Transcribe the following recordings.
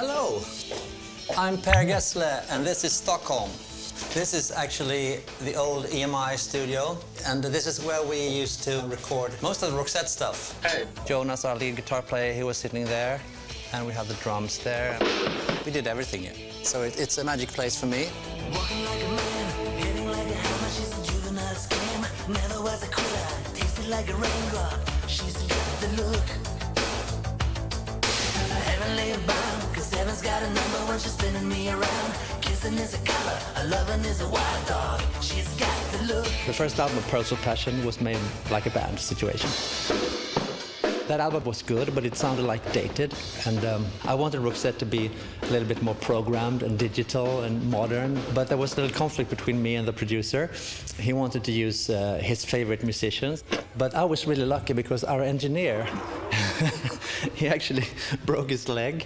Hello, I'm Per Gessle and this is Stockholm. This is actually the old EMI studio, and this is where we used to record most of the Roxette stuff. Hey. Jonas, our lead guitar player, he was sitting there, and we had the drums there. We did everything here. So it's a magic place for me. Walking like a man, hitting like a hammer, she's a juvenile scam. Never was a quitter, tasted like a raindrop. She's got the look. Heavenly bound, cause heaven's got a number when she's spinning me around. Kissing is a color, a loving is a wild dog. She's got the look. The first album, Pearls of Passion, was made like a band situation. That album was good, but it sounded like dated. And I wanted Roxette to be a little bit more programmed and digital and modern. But there was a little conflict between me and the producer. He wanted to use his favorite musicians. But I was really lucky because our engineer, he actually broke his leg.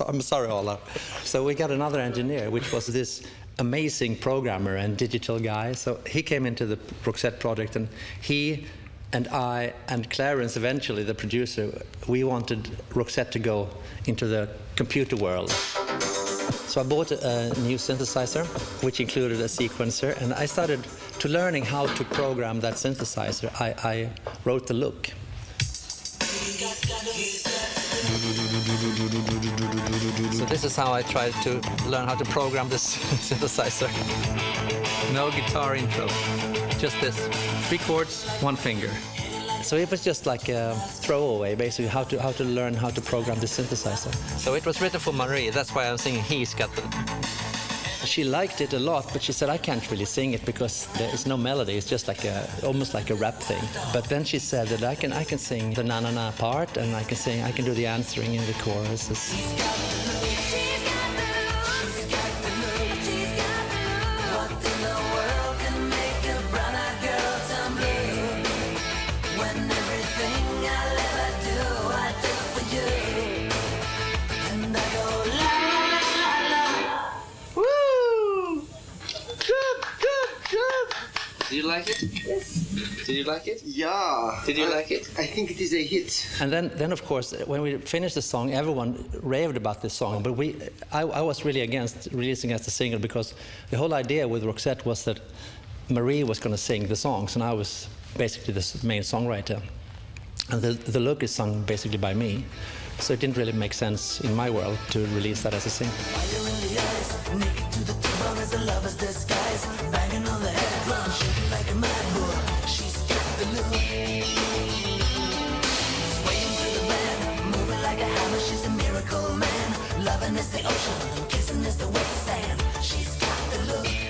I'm sorry, Ola. So we got another engineer, which was this amazing programmer and digital guy. So he came into the Roxette project, and he and I and Clarence, eventually the producer, we wanted Roxette to go into the computer world. So I bought a new synthesizer, which included a sequencer, and I started to learning how to program that synthesizer. I wrote the look. So this is how I tried to learn how to program this synthesizer. No guitar intro, just this. 3 chords, 1 finger. So it was just like a throwaway, basically, how to learn how to program the synthesizer. So it was written for Marie, that's why I'm singing He's Got the... She liked it a lot, but she said, I can't really sing it because there is no melody, it's just like almost like a rap thing. But then she said that I can sing the na-na-na part, and I can do the answering in the choruses. Did you like it? Yes. Did you like it? Yeah. Did you like it? I think it is a hit. And then of course, when we finished the song, everyone raved about this song. But I was really against releasing it as a single because the whole idea with Roxette was that Marie was going to sing the songs, and I was basically the main songwriter. And the look is sung basically by me. So it didn't really make sense in my world to release that as a single.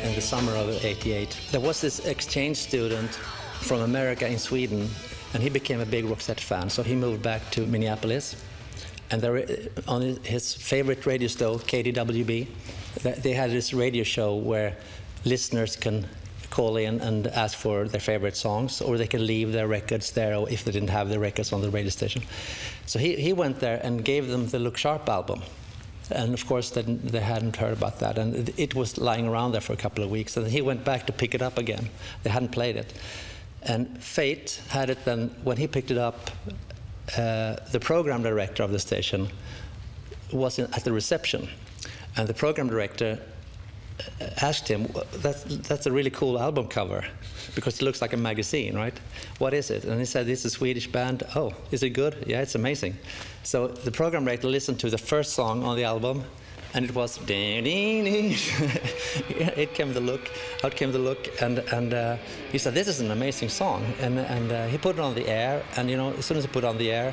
In the summer of '88, there was this exchange student from America in Sweden, and he became a big Roxette fan, so he moved back to Minneapolis. And there, on his favorite radio show, KDWB, they had this radio show where listeners can call in and ask for their favorite songs, or they can leave their records there if they didn't have the records on the radio station. So he went there and gave them the Look Sharp album. And of course, they hadn't heard about that. And it was lying around there for a couple of weeks. And he went back to pick it up again. They hadn't played it. And Fate had it then, when he picked it up, the program director of the station was at the reception. And the program director asked him, that's a really cool album cover, because it looks like a magazine, right? What is it? And he said, this is a Swedish band. Oh, is it good? Yeah, it's amazing. So the program director listened to the first song on the album, and it was it came the look, out came the look, and he said, this is an amazing song, and he put it on the air, and as soon as he put it on the air,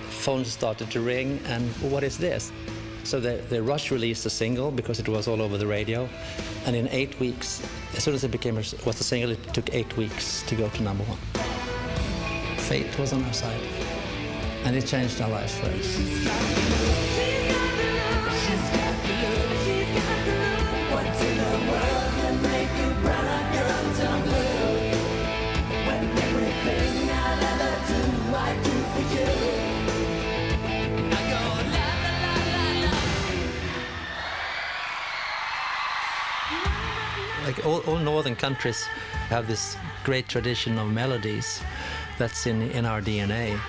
phones started to ring, and what is this? So they rushed released a single because it was all over the radio, and in 8 weeks, as soon as it was a single, it took 8 weeks to go to #1. Fate was on our side, and it changed our lives forever. Like all northern countries have this great tradition of melodies that's in our DNA.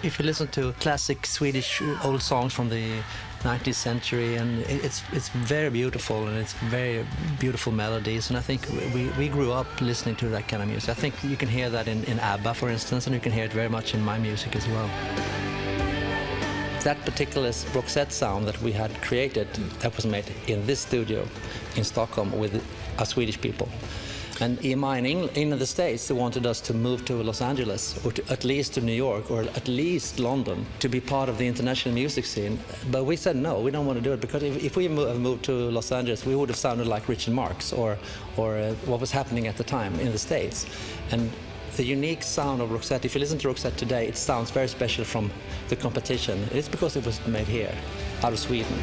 If you listen to classic Swedish old songs from the 19th century, and it's very beautiful, and it's very beautiful melodies, and I think we grew up listening to that kind of music. I think you can hear that in ABBA, for instance, and you can hear it very much in my music as well. That particular Roxette sound that we had created, that was made in this studio in Stockholm with our Swedish people. And EMI in the States, they wanted us to move to Los Angeles, or at least to New York, or at least London, to be part of the international music scene. But we said no, we don't want to do it, because if we moved to Los Angeles, we would have sounded like Richard Marx, or what was happening at the time in the States. And the unique sound of Roxette, if you listen to Roxette today, it sounds very special from the competition. It's because it was made here, out of Sweden.